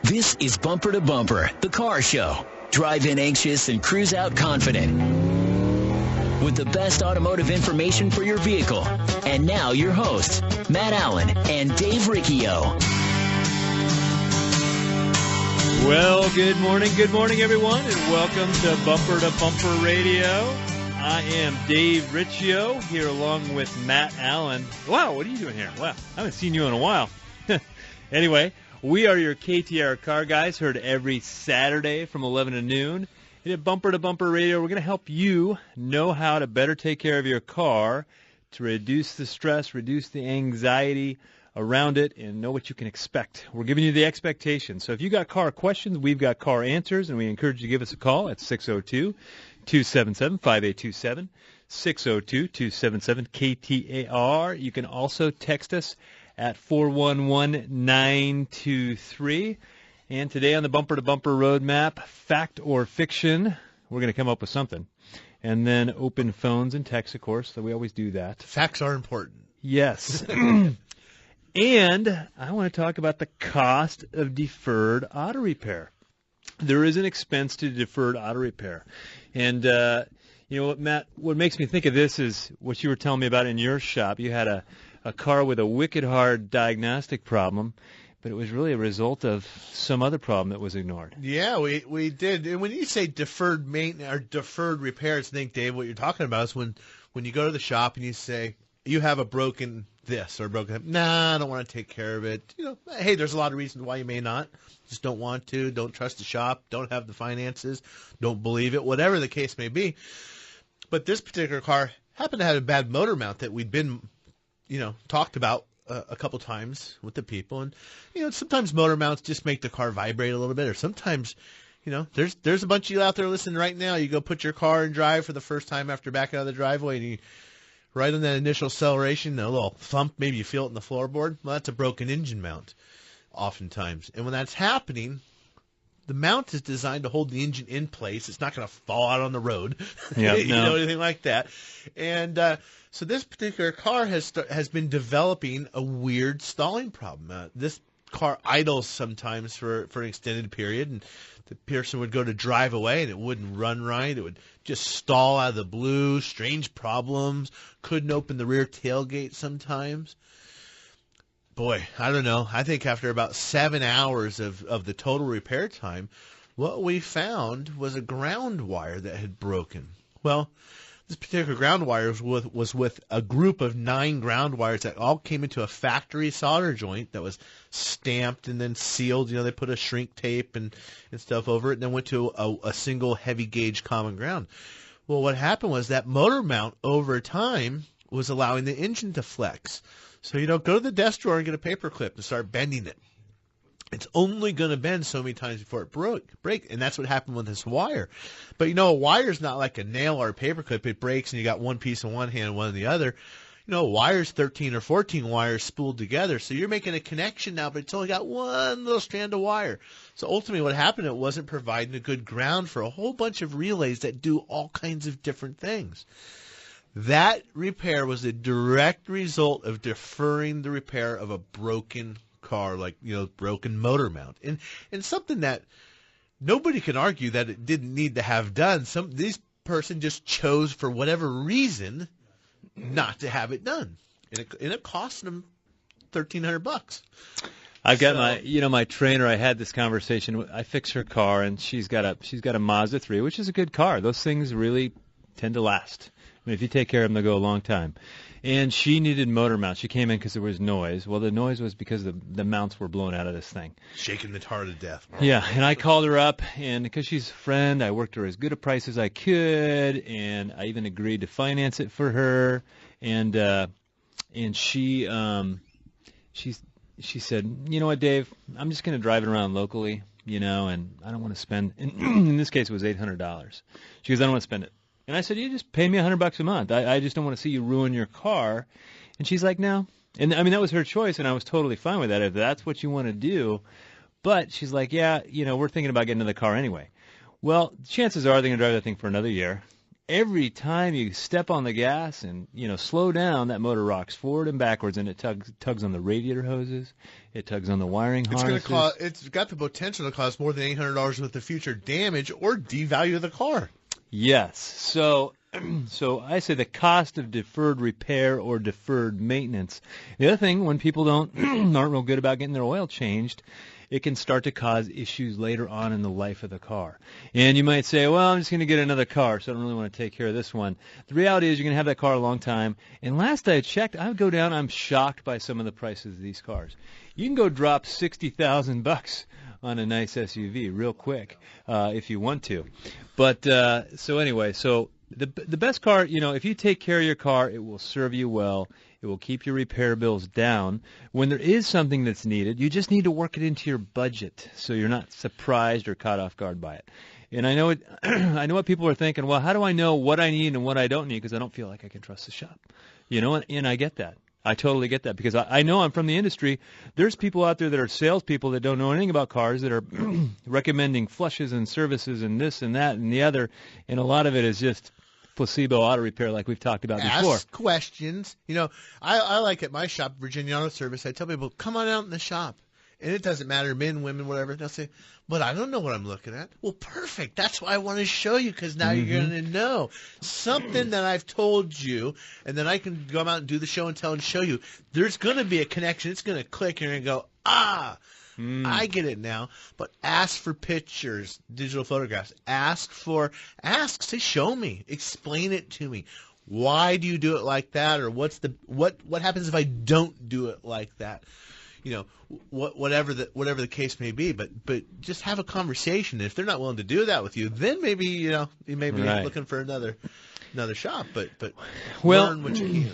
This is Bumper to Bumper, the car show. Drive in anxious and cruise out confident. With the best automotive information for your vehicle. And now your hosts, Matt Allen and Dave Riccio. Well, good morning, everyone, and welcome to Bumper Radio. I am Dave Riccio here along with Matt Allen. Wow, what are you doing here? Wow, I haven't seen you in a while. Anyway, we are your KTAR car guys, heard every Saturday from 11 to noon. And at Bumper to Bumper Radio, we're going to help you know how to better take care of your car to reduce the stress, reduce the anxiety around it, and know what you can expect. We're giving you the expectations. So if you got car questions, we've got car answers, and we encourage you to give us a call at 602-277-5827, 602-277-KTAR. You can also text us at 411-923. And today on the Bumper to Bumper Roadmap, fact or fiction, we're going to come up with something. And then open phones and text, of course, so we always do that. Facts are important. Yes. And I want to talk about the cost of deferred auto repair. There is an expense to deferred auto repair. And, you know what, Matt, what makes me think of this is what you were telling me about in your shop. You had a car with a wicked hard diagnostic problem, but it was really a result of some other problem that was ignored. Yeah, we did. And when you say deferred maintenance or deferred repairs, I think, Dave, what you're talking about is when you go to the shop and you say, you have a broken this or broken that. Nah, I don't want to take care of it. You know, hey, there's a lot of reasons why you may not. Just don't want to. Don't trust the shop. Don't have the finances. Don't believe it. Whatever the case may be. But this particular car happened to have a bad motor mount that we'd been, talked about a couple times with the people. And, sometimes motor mounts just make the car vibrate a little bit. Or sometimes, there's a bunch of you out there listening right now. You go put your car in drive for the first time after backing out of the driveway and you right on that initial acceleration, a little thump, maybe you feel it in the floorboard. Well, that's a broken engine mount oftentimes. And when that's happening, the mount is designed to hold the engine in place. It's not going to fall out on the road, anything like that. And so this particular car has been developing a weird stalling problem. This car idles sometimes for an extended period, and the person would go to drive away, and it wouldn't run right. It would just stall out of the blue, strange problems, couldn't open the rear tailgate sometimes. Boy, I don't know. I think after about 7 hours of the total repair time, what we found was a ground wire that had broken. Well, this particular ground wire was with a group of 9 ground wires that all came into a factory solder joint that was stamped and then sealed. They put a shrink tape and stuff over it and then went to a single heavy gauge common ground. Well, what happened was that motor mount over time was allowing the engine to flex. So, go to the desk drawer and get a paper clip and start bending it. It's only going to bend so many times before it break, and that's what happened with this wire. But, a wire's not like a nail or a paper clip. It breaks and you got one piece in one hand and one in the other. A wire's 13 or 14 wires spooled together. So you're making a connection now, but it's only got one little strand of wire. So ultimately what happened, it wasn't providing a good ground for a whole bunch of relays that do all kinds of different things. That repair was a direct result of deferring the repair of a broken car, like, broken motor mount. And something that nobody can argue that it didn't need to have done. This person just chose for whatever reason not to have it done. And it cost them $1,300. I've got my trainer. I had this conversation. I fixed her car, and she's got a Mazda 3, which is a good car. Those things really tend to last. I mean, if you take care of them, they'll go a long time. And she needed motor mounts. She came in because there was noise. Well, the noise was because the mounts were blown out of this thing. Shaking the tar to death. Yeah, and I called her up, and because she's a friend, I worked her as good a price as I could, and I even agreed to finance it for her. And she said, you know what, Dave, I'm just going to drive it around locally, and I don't want to spend. In this case, it was $800. She goes, I don't want to spend it. And I said, you just pay me $100 a month. I just don't want to see you ruin your car. And she's like, no. And I mean, that was her choice, and I was totally fine with that if that's what you want to do. But she's like, yeah, we're thinking about getting another car anyway. Well, chances are they're going to drive that thing for another year. every time you step on the gas and, slow down, that motor rocks forward and backwards, and it tugs on the radiator hoses. It tugs on the wiring harnesses. It's got the potential to cause more than $800 worth of future damage or devalue the car. Yes. So I say the cost of deferred repair or deferred maintenance. The other thing, when people aren't real good about getting their oil changed, it can start to cause issues later on in the life of the car. And you might say, well, I'm just going to get another car, so I don't really want to take care of this one. The reality is you're going to have that car a long time. And last I checked, I would go down, I'm shocked by some of the prices of these cars. You can go drop $60,000 on a nice SUV real quick if you want to. But so anyway, the best car, if you take care of your car, it will serve you well. It will keep your repair bills down. When there is something that's needed, you just need to work it into your budget so you're not surprised or caught off guard by it. And I know I know what people are thinking. Well, how do I know what I need and what I don't need? Because I don't feel like I can trust the shop. And I get that. I totally get that because I know I'm from the industry. There's people out there that are salespeople that don't know anything about cars that are recommending flushes and services and this and that and the other, and a lot of it is just placebo auto repair like we've talked about before. Ask questions. I like at my shop, Virginia Auto Service, I tell people, come on out in the shop. And it doesn't matter, men, women, whatever. They'll say, but I don't know what I'm looking at. Well, perfect. That's why I want to show you, because now you're going to know something that I've told you, and then I can go out and do the show and tell and show you. There's going to be a connection. It's going to click, and you're going to go, I get it now. But ask for pictures, digital photographs. Say, show me. Explain it to me. Why do you do it like that? Or what happens if I don't do it like that? Whatever the case may be, but just have a conversation. If they're not willing to do that with you, then maybe you may be looking for another shop. But learn what you can.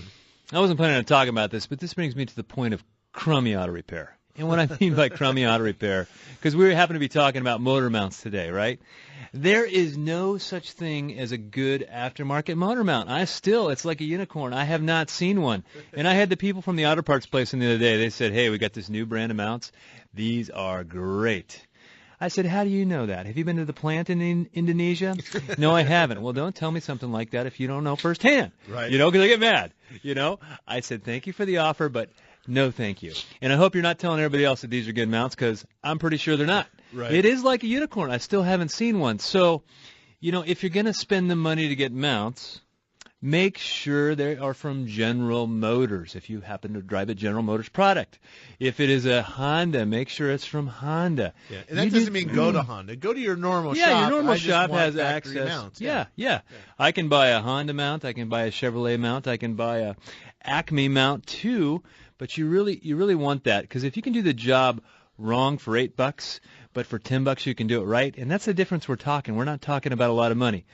I wasn't planning on talking about this, but this brings me to the point of crummy auto repair. And what I mean by crummy auto repair, because we happen to be talking about motor mounts today, right? There is no such thing as a good aftermarket motor mount. It's like a unicorn. I have not seen one. And I had the people from the auto parts place the other day. They said, hey, we got this new brand of mounts. These are great. I said, how do you know that? Have you been to the plant in Indonesia? No, I haven't. Well, don't tell me something like that if you don't know firsthand. Right. Because I get mad. I said, thank you for the offer, but no thank you. And I hope you're not telling everybody else that these are good mounts, because I'm pretty sure they're not. Right. It is like a unicorn. I still haven't seen one. So, if you're going to spend the money to get mounts, make sure they are from General Motors if you happen to drive a General Motors product. If it is a Honda, make sure it's from Honda. Yeah, and that doesn't mean go to Honda. Go to your normal shop. Yeah, your normal shop has access. Mounts. Yeah. I can buy a Honda mount. I can buy a Chevrolet mount. I can buy a Acme mount too. But you really want that, because if you can do the job wrong for $8, but for $10 you can do it right, and that's the difference we're talking. We're not talking about a lot of money,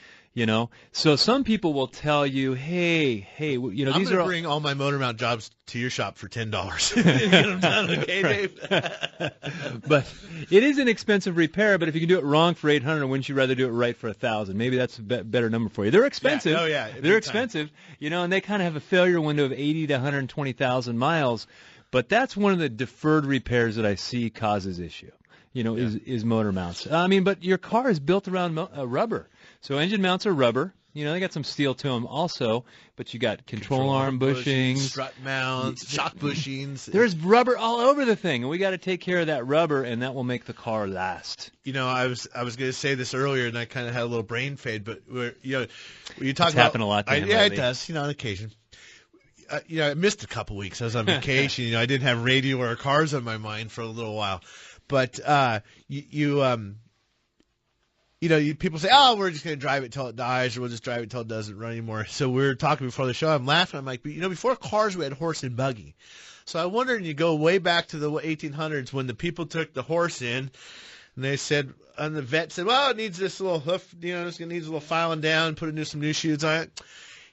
So some people will tell you, hey, I'm these going to are bring all my motor mount jobs to your shop for $10. Get them done, okay, Dave? But it is an expensive repair. But if you can do it wrong for $800, wouldn't you rather do it right for $1,000? Maybe that's a better number for you. They're expensive. Yeah. Oh yeah, they're expensive. And they kind of have a failure window of 80 to 120,000 miles. But that's one of the deferred repairs that I see causes issue. Is motor mounts. But your car is built around rubber. So engine mounts are rubber. They got some steel to them also, but you got control arm bushings, strut mounts, shock bushings. There's rubber all over the thing, and we got to take care of that rubber, and that will make the car last. I was going to say this earlier, and I kind of had a little brain fade, but you talk it's about happened a lot to him yeah, lately. It does. On occasion. I missed a couple weeks. I was on vacation. I didn't have radio or cars on my mind for a little while, but people say, oh, we're just going to drive it till it dies, or we'll just drive it till it doesn't run anymore. So we were talking before the show. I'm laughing. I'm like, before cars, we had horse and buggy. So I wonder, and you go way back to the 1800s when the people took the horse in, and they said, and the vet said, well, it needs this little hoof, it needs a little filing down, put some new shoes on it.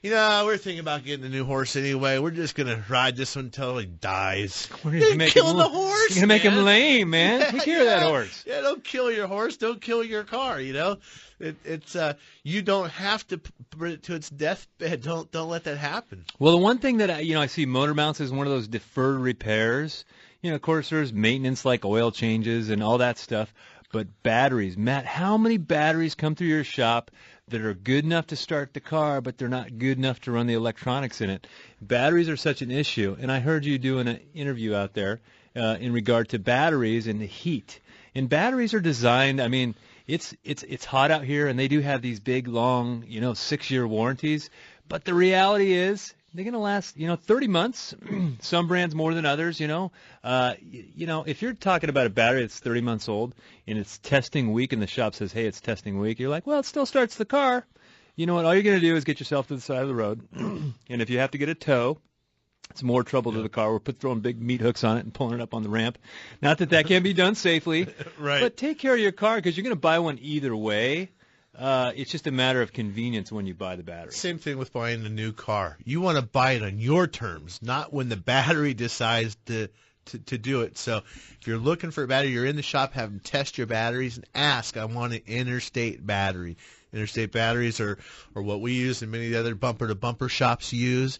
We're thinking about getting a new horse anyway. We're just going to ride this one until he dies. You're killing the horse. You're going to make him lame, man. Take care of that horse. Yeah, don't kill your horse. Don't kill your car, It's you don't have to put it to its deathbed. Don't let that happen. Well, the one thing that I see motor mounts is one of those deferred repairs. Of course, there's maintenance like oil changes and all that stuff. But batteries, Matt, how many batteries come through your shop that are good enough to start the car, but they're not good enough to run the electronics in it. Batteries are such an issue, and I heard you doing an interview out there in regard to batteries and the heat. And batteries are designed, I mean, it's hot out here, and they do have these big, long, 6-year warranties, but the reality is they're going to last, 30 months. Some brands more than others, if you're talking about a battery that's 30 months old and it's testing week and the shop says, hey, it's testing week, you're like, well, it still starts the car. You know what? All you're going to do is get yourself to the side of the road. And if you have to get a tow, it's more trouble to the car. We're throwing big meat hooks on it and pulling it up on the ramp. Not that can be done safely. Right. But take care of your car because you're going to buy one either way. It's just a matter of convenience when you buy the battery. Same thing with buying a new car. You want to buy it on your terms, not when the battery decides to do it. So if you're looking for a battery, you're in the shop, have them test your batteries and ask, I want an interstate battery. Interstate batteries are what we use and many of the other bumper-to-bumper shops use.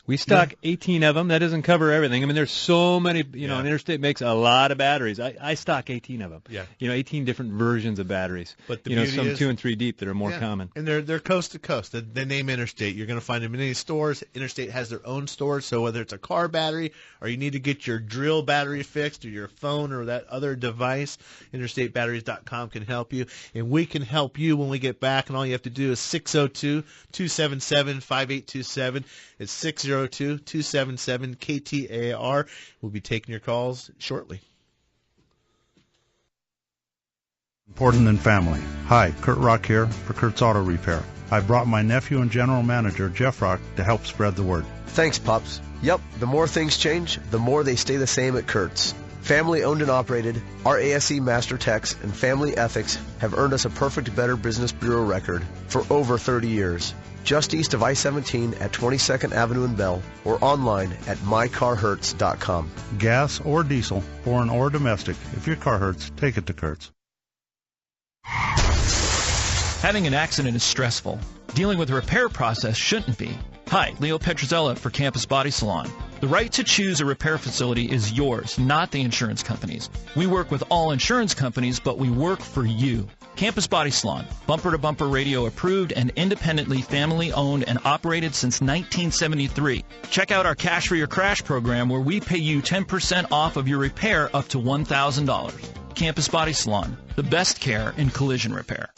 We stock 18 of them. That doesn't cover everything. I mean, there's so many, and Interstate makes a lot of batteries. I stock 18 of them. Yeah. 18 different versions of batteries. But the beauty some is, 2 and 3 deep that are more common. And they're coast to coast. The name Interstate, you're going to find them in any stores. Interstate has their own stores, so whether it's a car battery or you need to get your drill battery fixed or your phone or that other device, interstatebatteries.com can help you. And we can help you when we get back, and all you have to do is 602-277-5827. It's 602-277-KTAR. We'll be taking your calls shortly. Important than family. Hi, Kurt Rock here for Kurt's Auto Repair. I brought my nephew and general manager, Jeff Rock, to help spread the word. Thanks, Pops. Yep, the more things change, the more they stay the same at Kurt's. Family owned and operated, our ASE Master Techs and family ethics have earned us a perfect Better Business Bureau record for over 30 years. Just east of I-17 at 22nd Avenue in Bell, or online at mycarhurts.com. Gas or diesel, foreign or domestic, if your car hurts, take it to Kurt's. Having an accident is stressful. Dealing with the repair process shouldn't be. Hi, Leo Petrozella for Campus Body Salon. The right to choose a repair facility is yours, not the insurance companies. We work with all insurance companies, but we work for you. Campus Body Salon, bumper-to-bumper radio approved and independently family-owned and operated since 1973. Check out our Cash for Your Crash program where we pay you 10% off of your repair up to $1,000. Campus Body Salon, the best care in collision repair.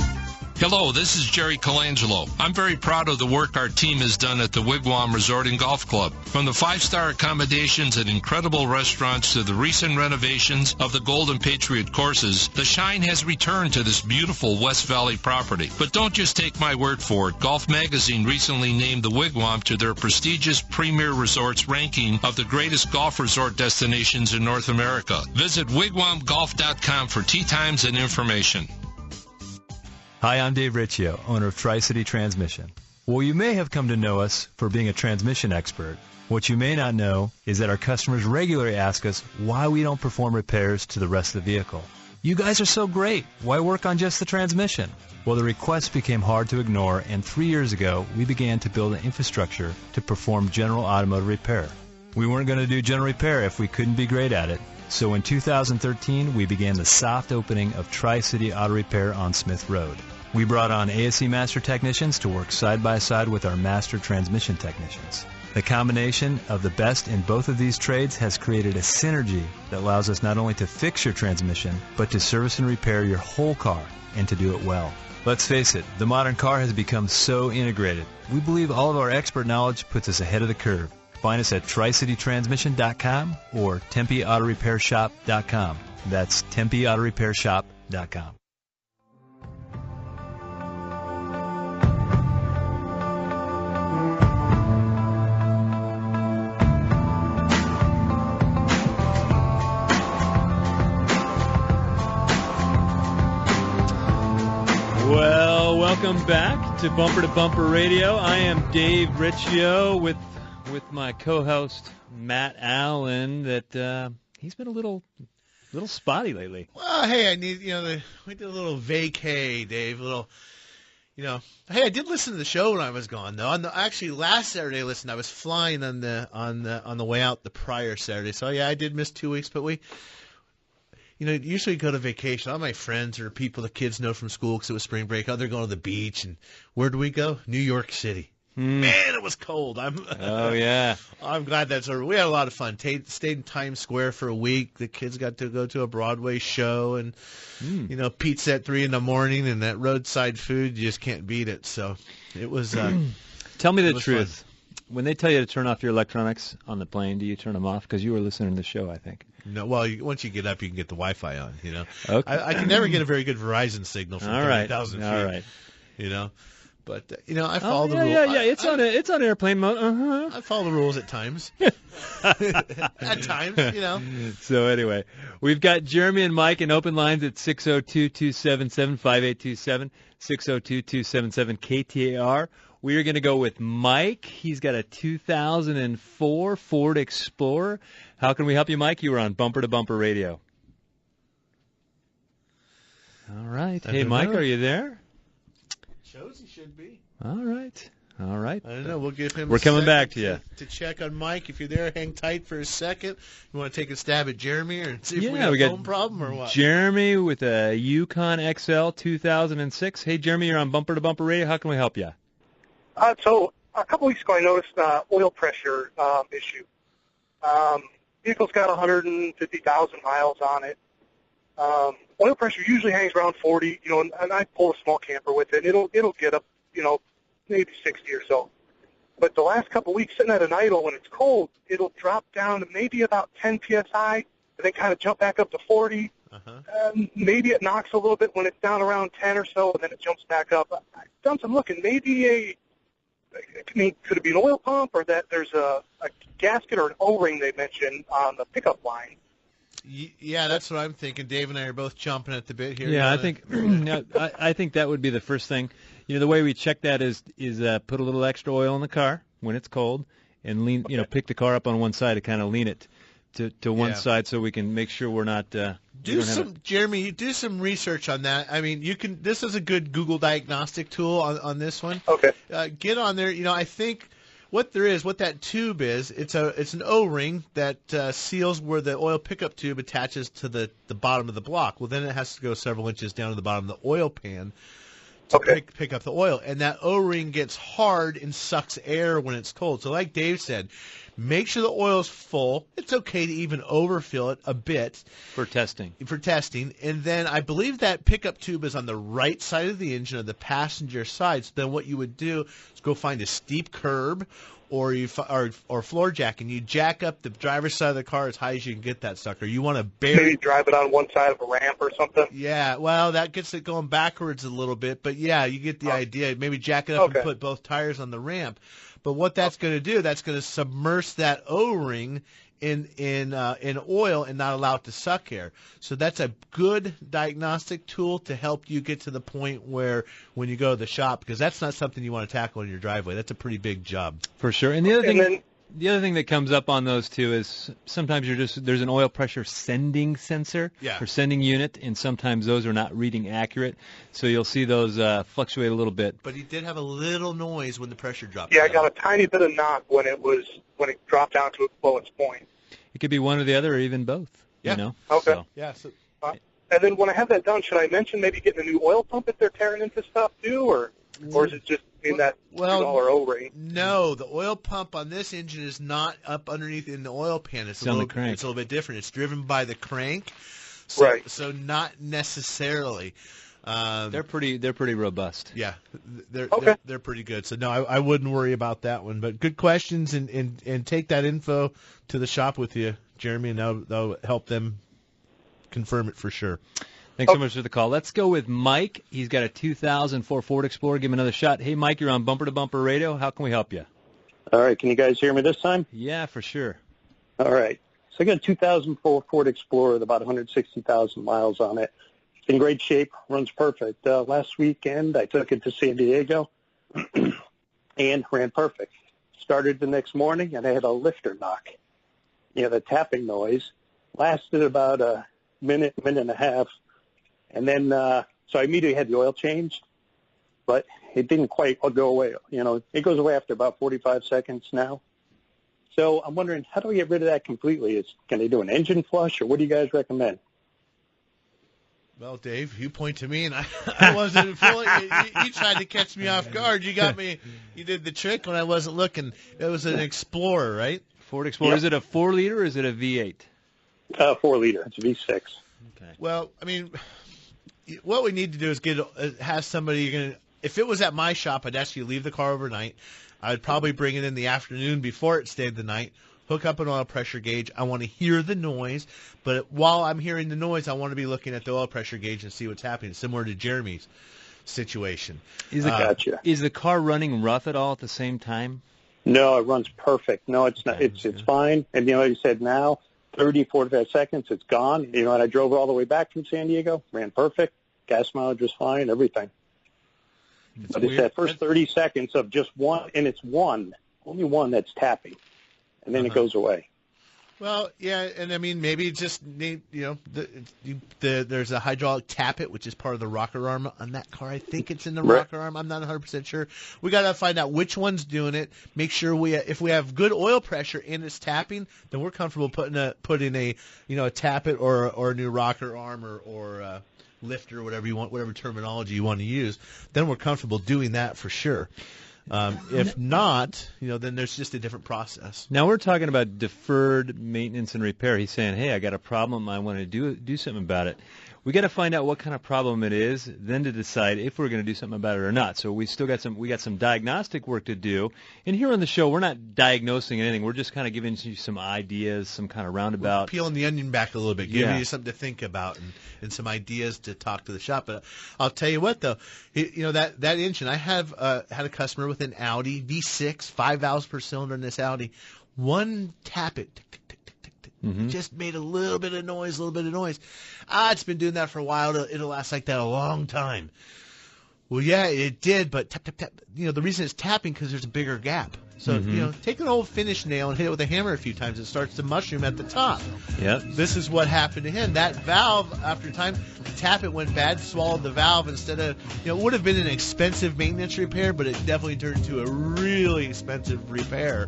Hello, this is Jerry Colangelo. I'm very proud of the work our team has done at the Wigwam Resort and Golf Club. From the 5-star accommodations and incredible restaurants to the recent renovations of the Golden Patriot courses, the shine has returned to this beautiful West Valley property. But don't just take my word for it. Golf Magazine recently named the Wigwam to their prestigious Premier Resorts ranking of the greatest golf resort destinations in North America. Visit wigwamgolf.com for tee times and information. Hi, I'm Dave Riccio, owner of Tri-City Transmission. Well, you may have come to know us for being a transmission expert. What you may not know is that our customers regularly ask us why we don't perform repairs to the rest of the vehicle. You guys are so great. Why work on just the transmission? Well, the requests became hard to ignore, and 3 years ago, we began to build an infrastructure to perform general automotive repair. We weren't going to do general repair if we couldn't be great at it. So in 2013, we began the soft opening of Tri-City Auto Repair on Smith Road. We brought on ASE Master Technicians to work side by side with our Master Transmission Technicians. The combination of the best in both of these trades has created a synergy that allows us not only to fix your transmission, but to service and repair your whole car, and to do it well. Let's face it, the modern car has become so integrated. We believe all of our expert knowledge puts us ahead of the curve. Find us at TricityTransmission.com or TempeAutoRepairShop.com. That's TempeAutoRepairShop.com. Well, welcome back to Bumper Radio. I am Dave Riccio with my co-host Matt Allen. That he's been a little spotty lately. Well, hey, I need we did a little vacay, Dave. Hey, I did listen to the show when I was gone though. Actually, last Saturday, I was flying on the way out the prior Saturday. So yeah, I did miss 2 weeks, but usually go to vacation. All my friends or people the kids know from school because it was spring break. Oh, they're going to the beach. And where do we go? New York City. Man, it was cold. Oh, yeah. I'm glad that's over. We had a lot of fun. Stayed in Times Square for a week. The kids got to go to a Broadway show and, pizza at 3 in the morning and that roadside food. You just can't beat it. So it was Tell me the Fun. truth. When they tell you to turn off your electronics on the plane, do you turn them off? Because you were listening to the show, I think. No, well, once you get up, you can get the Wi-Fi on, Okay. I can never get a very good Verizon signal from 30,000 feet. All right. But, I follow the rules. Yeah, it's on airplane mode. I follow the rules at times. At times, So anyway, we've got Jeremy and Mike in open lines at 602-277-5827, 602-277 KTAR. We are going to go with Mike. He's got a 2004 Ford Explorer. How can we help you, Mike? You were on Bumper to Bumper Radio. All right. Hey, Mike, are you there? Shows he should be. All right. I don't know. We'll give him. We're coming back to you. To check on Mike. If you're there, hang tight for a second. You want to take a stab at Jeremy or see if we have a phone problem or what? Jeremy with a Yukon XL 2006. Hey, Jeremy, you're on Bumper to Bumper Radio. How can we help you? So a couple weeks ago, I noticed oil pressure issue. Vehicle's got 150,000 miles on it. Oil pressure usually hangs around 40, and I pull a small camper with it. It'll get up, maybe 60 or so. But the last couple weeks sitting at an idle when it's cold, it'll drop down to maybe about 10 psi, and then kind of jump back up to 40. Maybe it knocks a little bit when it's down around 10 or so, and then it jumps back up. I've done some looking. Could it be an oil pump, or that there's a gasket or an O-ring they mentioned on the pickup line? Yeah, that's what I'm thinking. Dave and I are both chomping at the bit here. Yeah, I think I think that would be the first thing. The way we check that is put a little extra oil in the car when it's cold, and lean. Okay. Pick the car up on one side to kind of lean it to one side so we can make sure we're not. Jeremy, do some research on that. I mean, you can. This is a good Google diagnostic tool on this one. Okay. Get on there. I think what that tube is, it's an O-ring that seals where the oil pickup tube attaches to the bottom of the block. Well, then it has to go several inches down to the bottom of the oil pan to pick up the oil. And that O-ring gets hard and sucks air when it's cold. So like Dave said, make sure the oil's full. It's okay to even overfill it a bit. For testing. And then I believe that pickup tube is on the right side of the engine, or the passenger side. So then what you would do is go find a steep curb or floor jack, and you jack up the driver's side of the car as high as you can get that sucker. You want to Maybe drive it on one side of a ramp or something? Yeah, well, that gets it going backwards a little bit. But, yeah, you get the idea. Maybe jack it up and put both tires on the ramp. But what that's going to do, that's going to submerge that O-ring in oil and not allow it to suck air. So that's a good diagnostic tool to help you get to the point where when you go to the shop, because that's not something you want to tackle in your driveway. That's a pretty big job. For sure. And the other thing that comes up on those two is sometimes there's an oil pressure sending sensor or sending unit, and sometimes those are not reading accurate. So you'll see those fluctuate a little bit. But he did have a little noise when the pressure dropped. Yeah, I got a tiny bit of knock when it dropped down to below its point. It could be one or the other, or even both. Yeah. Okay. So. Yeah. So, and then when I have that done, should I mention maybe getting a new oil pump if they're tearing into stuff too, or is it just in that $2 O-ring? No, the oil pump on this engine is not up underneath in the oil pan. It's a little bit different. It's driven by the crank. So, right. So not necessarily. They're pretty robust. Yeah, they're pretty good. So no, I wouldn't worry about that one. But good questions, and take that info to the shop with you, Jeremy, and that'll help them confirm it for sure. Thanks so much for the call. Let's go with Mike. He's got a 2004 Ford Explorer. Give him another shot. Hey, Mike, you're on Bumper to Bumper Radio. How can we help you? All right. Can you guys hear me this time? Yeah, for sure. All right. So I got a 2004 Ford Explorer with about 160,000 miles on it. It's in great shape. Runs perfect. Last weekend, I took it to San Diego and ran perfect. Started the next morning, and I had a lifter knock. The tapping noise lasted about a minute and a half. And then, so I immediately had the oil changed, but it didn't quite go away. It goes away after about 45 seconds now. So I'm wondering, how do I get rid of that completely? Can they do an engine flush, or what do you guys recommend? Well, Dave, you point to me, and I wasn't fully. You tried to catch me off guard. You got me. You did the trick when I wasn't looking. It was an Explorer, right? Ford Explorer. Yep. Is it a 4-liter or is it a V8? 4-liter. It's a V6. Okay. Well, I mean, what we need to do is have somebody. If it was at my shop, I'd ask you to leave the car overnight. I would probably bring it in the afternoon before it stayed the night. Hook up an oil pressure gauge. I want to hear the noise, but while I'm hearing the noise, I want to be looking at the oil pressure gauge and see what's happening, similar to Jeremy's situation. Is the car running rough at all at the same time? No, it runs perfect. No, it's not. It's fine. And, like you said, now, 30, 45 seconds, it's gone. And I drove all the way back from San Diego, ran perfect. Gas mileage was fine, everything. But it's that first 30 seconds of just one, and it's only one that's tapping. And then it goes away. Well, yeah, and I mean, maybe just there's a hydraulic tappet, which is part of the rocker arm on that car. I think it's in the rocker arm. I'm not 100% sure. We got to find out which one's doing it. Make sure if we have good oil pressure and it's tapping, then we're comfortable putting a tappet or a new rocker arm or lifter or whatever you want, whatever terminology you want to use. Then we're comfortable doing that for sure. If not, then there's just a different process. Now we're talking about deferred maintenance and repair. He's saying, hey, I got a problem. I want to do something about it. We got to find out what kind of problem it is, then to decide if we're going to do something about it or not. So we got some diagnostic work to do. And here on the show, we're not diagnosing anything. We're just kind of giving you some ideas, some kind of roundabout. We're peeling the onion back a little bit, giving you something to think about and some ideas to talk to the shop. But I'll tell you what, though, that engine. I have had a customer with an Audi V6, 5 valves per cylinder in this Audi. One tappet. Mm-hmm. Just made a little bit of noise. It's been doing that for a while. It'll last like that a long time. Well, yeah, it did, but tap, tap, tap. The reason it's tapping because there's a bigger gap. So, take an old finish nail and hit it with a hammer a few times. It starts to mushroom at the top. Yep. This is what happened to him. That valve, after time, the tappet went bad, swallowed the valve instead of, it would have been an expensive maintenance repair, but it definitely turned into a really expensive repair.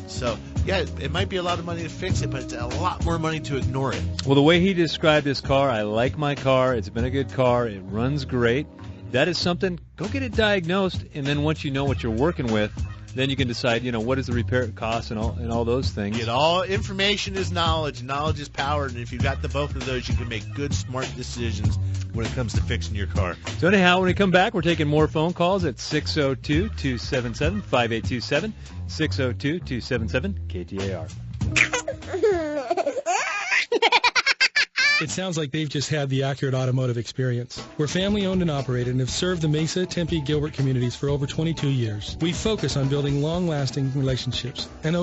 So, yeah, it might be a lot of money to fix it, but it's a lot more money to ignore it. Well, the way he described his car, I like my car. It's been a good car. It runs great. That is something, go get it diagnosed, and then once you know what you're working with, then you can decide, what is the repair cost and all those things. Information is knowledge. Knowledge is power, and if you've got both of those, you can make good, smart decisions when it comes to fixing your car. So anyhow, when we come back, we're taking more phone calls at 602-277-5827, 602-277-KTAR. It sounds like they've just had the accurate automotive experience. We're family-owned and operated and have served the Mesa, Tempe, Gilbert communities for over 22 years. We focus on building long-lasting relationships and,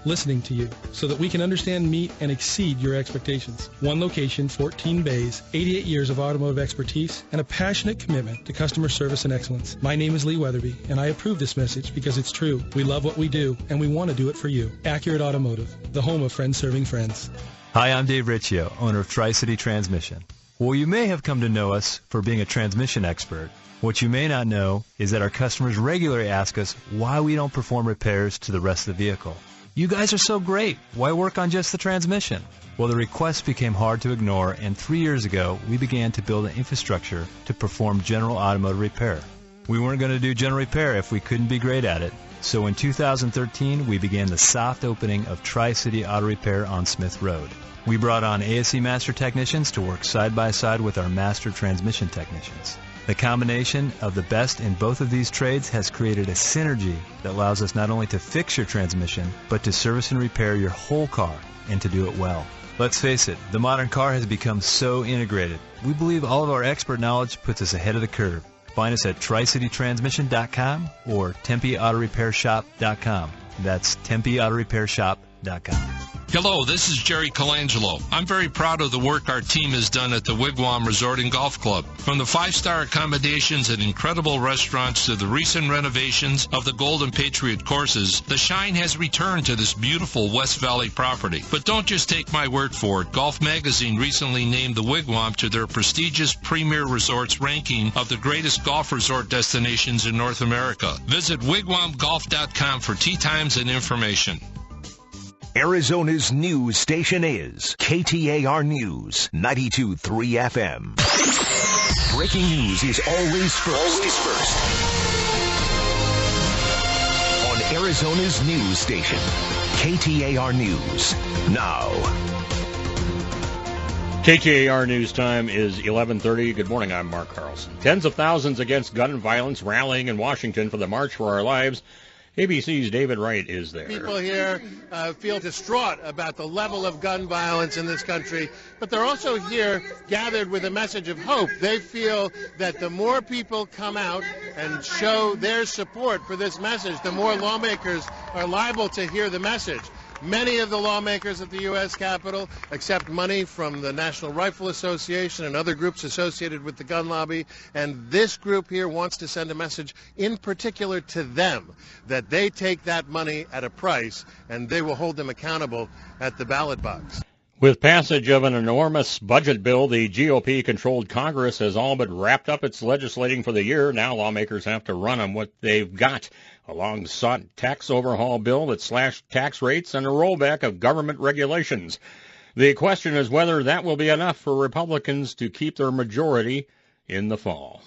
listening to you so that we can understand, meet, and exceed your expectations. One location, 14 bays, 88 years of automotive expertise, and a passionate commitment to customer service and excellence. My name is Lee Weatherby, and I approve this message because it's true. We love what we do, and we want to do it for you. Accurate Automotive, the home of friends serving friends. Hi, I'm Dave Riccio, owner of Tri-City Transmission. Well, you may have come to know us for being a transmission expert. What you may not know is that our customers regularly ask us why we don't perform repairs to the rest of the vehicle. You guys are so great. Why work on just the transmission? Well, the requests became hard to ignore, and 3 years ago, we began to build an infrastructure to perform general automotive repair. We weren't going to do general repair if we couldn't be great at it. So in 2013, we began the soft opening of Tri-City Auto Repair on Smith Road. We brought on ASE Master Technicians to work side by side with our Master Transmission Technicians. The combination of the best in both of these trades has created a synergy that allows us not only to fix your transmission, but to service and repair your whole car, and to do it well. Let's face it, the modern car has become so integrated. We believe all of our expert knowledge puts us ahead of the curve. Find us at TricityTransmission.com or TempeAutoRepairShop.com. That's TempeAutoRepairShop.com. Hello, this is Jerry Colangelo. I'm very proud of the work our team has done at the Wigwam Resort and Golf Club. From the 5-star accommodations and incredible restaurants to the recent renovations of the Golden Patriot courses, the shine has returned to this beautiful West Valley property. But don't just take my word for it. Golf Magazine recently named the Wigwam to their prestigious Premier Resorts ranking of the greatest golf resort destinations in North America. Visit wigwamgolf.com for tee times and information. Arizona's news station is KTAR News, 92.3 FM. Breaking news is always first. On Arizona's news station, KTAR News. Now. KTAR News time is 11:30. Good morning, I'm Mark Carlson. Tens of thousands against gun violence rallying in Washington for the March for Our Lives. ABC's David Wright is there. People here feel distraught about the level of gun violence in this country, but they're also here gathered with a message of hope. They feel that the more people come out and show their support for this message, the more lawmakers are liable to hear the message. Many of the lawmakers at the U.S. Capitol accept money from the National Rifle Association and other groups associated with the gun lobby, and this group here wants to send a message in particular to them that they take that money at a price and they will hold them accountable at the ballot box. With passage of an enormous budget bill, the GOP-controlled Congress has all but wrapped up its legislating for the year. Now lawmakers have to run on what they've got. A long-sought tax overhaul bill that slashed tax rates and a rollback of government regulations. The question is whether that will be enough for Republicans to keep their majority in the fall.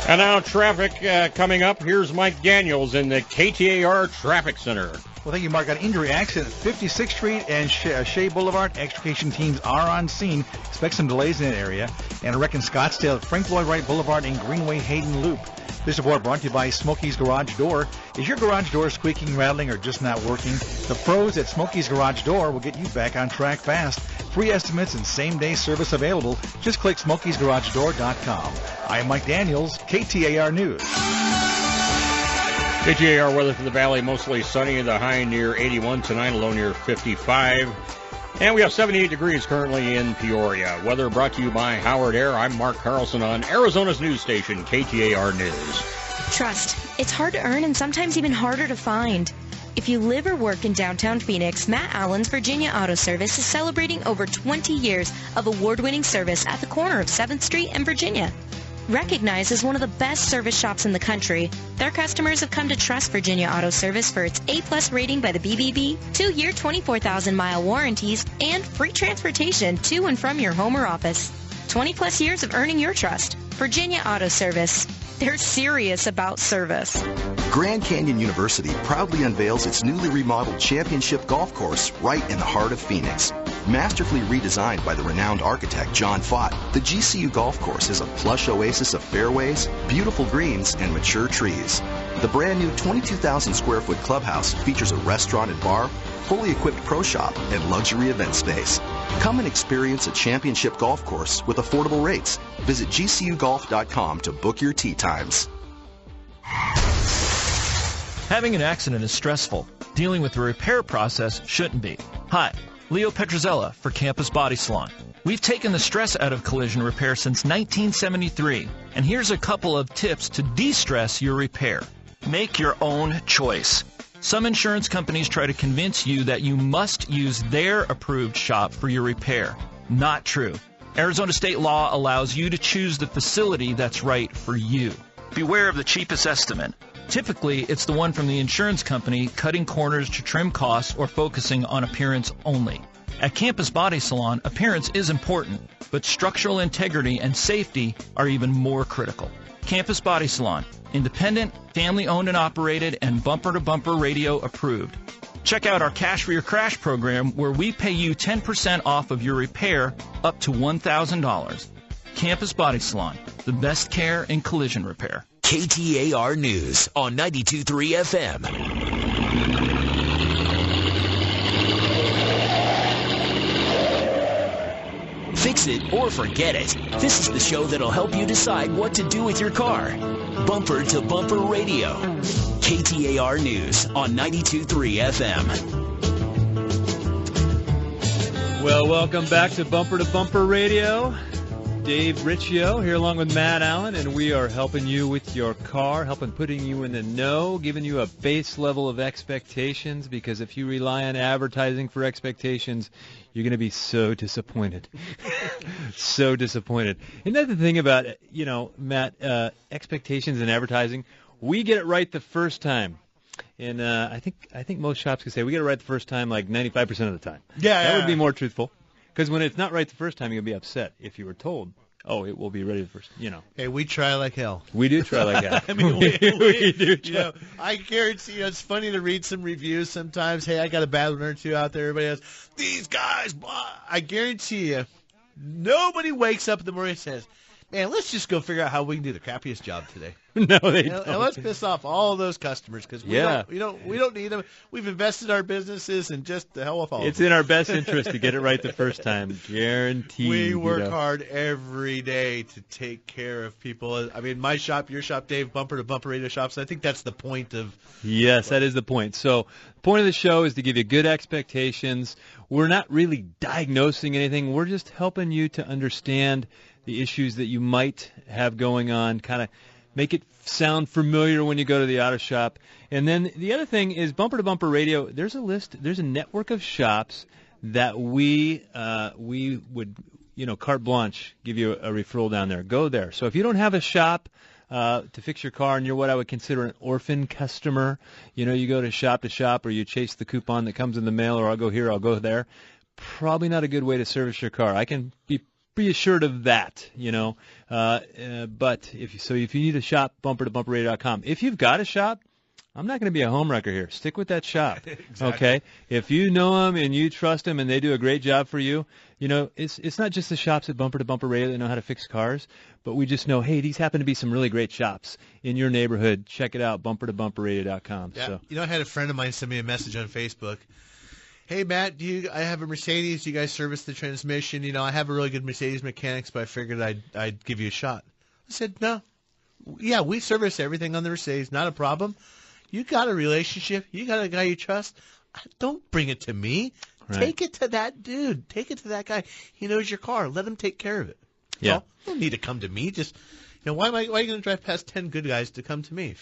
And now traffic coming up. Here's Mike Daniels in the KTAR Traffic Center. Well, thank you, Mark. Got an injury accident at 56th Street and Shea Boulevard. Extrication teams are on scene. Expect some delays in that area. And a wreck in Scottsdale at Frank Lloyd Wright Boulevard and Greenway Hayden Loop. This report brought to you by Smokey's Garage Door. Is your garage door squeaking, rattling, or just not working? The pros at Smokey's Garage Door will get you back on track fast. Free estimates and same-day service available. Just click Smokey'sGarageDoor.com. I'm Mike Daniels, KTAR News. KTAR weather for the valley, mostly sunny. The high near 81 tonight, a low near 55. And we have 78 degrees currently in Peoria. Weather brought to you by Howard Air. I'm Mark Carlson on Arizona's news station, KTAR News. Trust. It's hard to earn and sometimes even harder to find. If you live or work in downtown Phoenix, Matt Allen's Virginia Auto Service is celebrating over 20 years of award-winning service at the corner of 7th Street and Virginia. Recognized as one of the best service shops in the country, their customers have come to trust Virginia Auto Service for its A+ rating by the BBB, 2-year 24,000-mile warranties, and free transportation to and from your home or office. 20+ years of earning your trust. Virginia Auto Service. They're serious about service. Grand Canyon University proudly unveils its newly remodeled championship golf course right in the heart of Phoenix. Masterfully redesigned by the renowned architect John Fott, the GCU golf course is a plush oasis of fairways, beautiful greens, and mature trees. The brand new 22,000 square foot clubhouse features a restaurant and bar, fully equipped pro shop, and luxury event space. Come and experience a championship golf course with affordable rates. Visit gcugolf.com to book your tee times. Having an accident is stressful. Dealing with the repair process shouldn't be. Hi, Leo Petrozella for Campus Body Salon. We've taken the stress out of collision repair since 1973, and here's a couple of tips to de-stress your repair. Make your own choice. Some insurance companies try to convince you that you must use their approved shop for your repair. Not true. Arizona state law allows you to choose the facility that's right for you. Beware of the cheapest estimate. Typically, it's the one from the insurance company cutting corners to trim costs or focusing on appearance only. At Campus Body Salon, appearance is important, but structural integrity and safety are even more critical. Campus Body Salon, independent, family-owned and operated, and bumper-to-bumper radio approved. Check out our Cash for Your Crash program where we pay you 10% off of your repair up to $1,000. Campus Body Salon, the best care in collision repair. KTAR News on 92.3 FM. Fix it or forget it. This is the show that'll help you decide what to do with your car. Bumper to Bumper Radio. KTAR News on 92.3 FM. Well, welcome back to Bumper Radio. Dave Riccio here along with Matt Allen, and we are helping you with your car, putting you in the know, giving you a base level of expectations, because if you rely on advertising for expectations, you're going to be so disappointed. So disappointed. Isn't that the thing about, Matt, expectations in advertising? We get it right the first time. And I think most shops could say we get it right the first time, like 95% of the time. Yeah, that would be more truthful. Because when it's not right the first time, you'll be upset. If you were told, oh, it will be ready the first, Hey, we try like hell. We do try like hell. I mean, we do try. I guarantee it's funny to read some reviews sometimes. Hey, I got a bad one or two out there. Everybody has, these guys, blah. I guarantee you, nobody wakes up in the morning and says, man, let's just go figure out how we can do the crappiest job today. No, they don't. And let's piss off all of those customers because we don't need them. We've invested our businesses and just the hell with all It's of them. in our best interest to get it right the first time, guaranteed. We work hard every day to take care of people. I mean, my shop, your shop, Dave, Bumper to Bumper Radio Shops. I think that's the point of. Yes, that is the point. So the point of the show is to give you good expectations. We're not really diagnosing anything. We're just helping you to understand the issues that you might have going on, kind of make it sound familiar when you go to the auto shop. And then the other thing is Bumper to Bumper Radio, there's a network of shops that we would, carte blanche, give you a referral down there. Go there. So if you don't have a shop to fix your car and you're what I would consider an orphan customer, you go to shop or you chase the coupon that comes in the mail, or I'll go here, I'll go there, probably not a good way to service your car. I can be pretty assured of that, but if you need a shop, bumpertobumperradio.com. If you've got a shop, I'm not going to be a homewrecker here. Stick with that shop, Exactly. Okay? If you know them and you trust them and they do a great job for you, it's not just the shops at Bumper to Bumper Radio that know how to fix cars, but we just know, hey, these happen to be some really great shops in your neighborhood. Check it out, bumpertobumperradio.com. Yeah. So. I had a friend of mine send me a message on Facebook. Hey, Matt, I have a Mercedes. Do you guys service the transmission? I have a really good Mercedes mechanics, but I figured I'd give you a shot. I said, no. Yeah, we service everything on the Mercedes. Not a problem. You got a relationship. You got a guy you trust. Don't bring it to me. Right. Take it to that dude. Take it to that guy. He knows your car. Let him take care of it. Yeah. You don't need to come to me. Just, why are you going to drive past 10 good guys to come to me?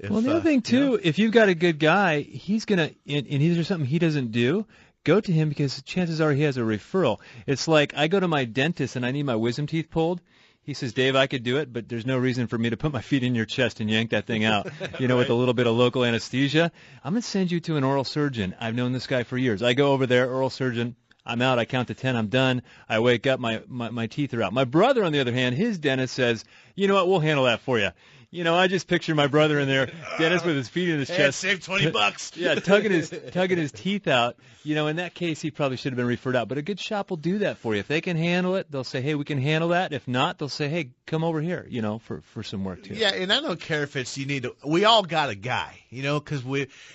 Well, the other thing, too, if you've got a good guy, he's going to, and there's something he doesn't do, go to him because chances are he has a referral. It's like I go to my dentist and I need my wisdom teeth pulled. He says, Dave, I could do it, but there's no reason for me to put my feet in your chest and yank that thing out, with a little bit of local anesthesia. I'm going to send you to an oral surgeon. I've known this guy for years. I go over there, oral surgeon. I'm out. I count to 10. I'm done. I wake up. My teeth are out. My brother, on the other hand, his dentist says, you know what? We'll handle that for you. I just picture my brother in there, Dennis with his feet in his chest. Save $20. Yeah, tugging his teeth out. In that case, he probably should have been referred out. But a good shop will do that for you. If they can handle it, they'll say, hey, we can handle that. If not, they'll say, hey, come over here, for some work too. Yeah, and I don't care if it's we all got a guy, because